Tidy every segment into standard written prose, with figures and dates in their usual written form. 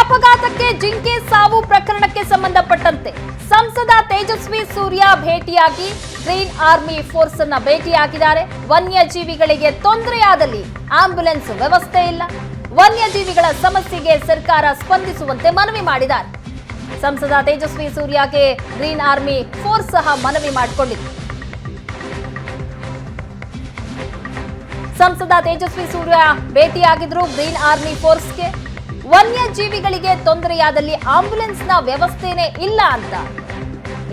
ಅಪಘಾತಕ್ಕೆ ಜಿಂಕೆ ಸಾವು ಪ್ರಕರಣಕ್ಕೆ ಸಂಬಂಧಪಟ್ಟಂತೆ ಸಂಸದ ತೇಜಸ್ವಿ ಸೂರ್ಯ ಭೇಟಿಯಾಗಿ ಗ್ರೀನ್ ಆರ್ಮಿ ಫೋರ್ಸ್ ಅನ್ನ ಭೇಟಿಯಾಗಿದ್ದಾರೆ. ವನ್ಯಜೀವಿಗಳಿಗೆ ತೊಂದರೆಯಾದಲ್ಲಿ ಆಂಬ್ಯುಲೆನ್ಸ್ ವ್ಯವಸ್ಥೆ ಇಲ್ಲ, ವನ್ಯಜೀವಿಗಳ ಸಮಸ್ಯೆಗೆ ಸರ್ಕಾರ ಸ್ಪಂದಿಸುವಂತೆ ಮನವಿ ಮಾಡಿದ್ದಾರೆ. ಸಂಸದ ತೇಜಸ್ವಿ ಸೂರ್ಯಗೆ ಗ್ರೀನ್ ಆರ್ಮಿ ಫೋರ್ಸ್ ಸಹ ಮನವಿ ಮಾಡಿಕೊಂಡಿದೆ. ಸಂಸದ ತೇಜಸ್ವಿ ಸೂರ್ಯ ಭೇಟಿಯಾಗಿದ್ರು ಗ್ರೀನ್ ಆರ್ಮಿ ಫೋರ್ಸ್ಗೆ. ವನ್ಯಜೀವಿಗಳಿಗೆ ತೊಂದರೆಯಾದಲ್ಲಿ ಆಂಬ್ಯುಲೆನ್ಸ್ನ ವ್ಯವಸ್ಥೆನೇ ಇಲ್ಲ ಅಂತ,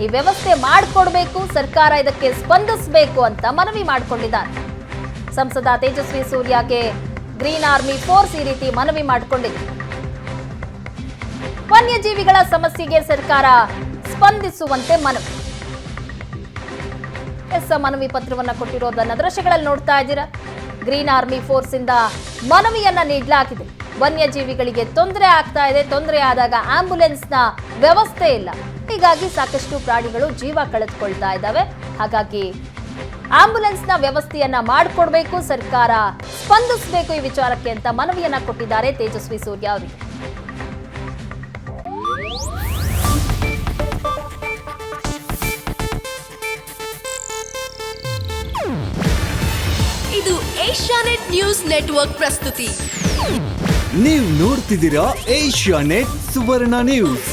ಈ ವ್ಯವಸ್ಥೆ ಮಾಡಿಕೊಡ್ಬೇಕು, ಸರ್ಕಾರ ಇದಕ್ಕೆ ಸ್ಪಂದಿಸಬೇಕು ಅಂತ ಮನವಿ ಮಾಡಿಕೊಂಡಿದ್ದಾರೆ. ಸಂಸದ ತೇಜಸ್ವಿ ಸೂರ್ಯಗೆ ಗ್ರೀನ್ ಆರ್ಮಿ ಫೋರ್ಸ್ ಈ ರೀತಿ ಮನವಿ ಮಾಡಿಕೊಂಡಿದೆ. ವನ್ಯಜೀವಿಗಳ ಸಮಸ್ಯೆಗೆ ಸರ್ಕಾರ ಸ್ಪಂದಿಸುವಂತೆ ಮನವಿ. ಮನವಿ ಪತ್ರವನ್ನ ಕೊಟ್ಟಿರೋದನ್ನ ದೃಶ್ಯಗಳಲ್ಲಿ ನೋಡ್ತಾ ಇದ್ದೀರಾ. ಗ್ರೀನ್ ಆರ್ಮಿ ಫೋರ್ಸ್ ಇಂದ ಮನವಿಯನ್ನ ನೀಡಲಾಗಿದೆ. ವನ್ಯಜೀವಿಗಳಿಗೆ ತೊಂದರೆ ಆಗ್ತಾ ಇದೆ, ತೊಂದರೆ ಆದಾಗ ಆಂಬ್ಯುಲೆನ್ಸ್ ನ ವ್ಯವಸ್ಥೆ ಇಲ್ಲ, ಹೀಗಾಗಿ ಸಾಕಷ್ಟು ಪ್ರಾಣಿಗಳು ಜೀವ ಕಳೆದುಕೊಳ್ತಾ ಇದ್ದಾವೆ. ಹಾಗಾಗಿ ಆಂಬ್ಯುಲೆನ್ಸ್ ನ ವ್ಯವಸ್ಥೆಯನ್ನ ಮಾಡಿಕೊಡ್ಬೇಕು, ಸರ್ಕಾರ ಸ್ಪಂದಿಸಬೇಕು ಈ ವಿಚಾರಕ್ಕೆ ಅಂತ ಮನವಿಯನ್ನ ಕೊಟ್ಟಿದ್ದಾರೆ ತೇಜಸ್ವಿ ಸೂರ್ಯ ಅವರಿಗೆ. ಇದು ಏಷ್ಯಾನೆಟ್ ನ್ಯೂಸ್ ನೆಟ್ವರ್ಕ್ ಪ್ರಸ್ತುತಿ. ನೀವು ನೋಡ್ತಿದ್ದೀರಾ ಏಷ್ಯಾನೆಟ್ ಸುವರ್ಣ ನ್ಯೂಸ್.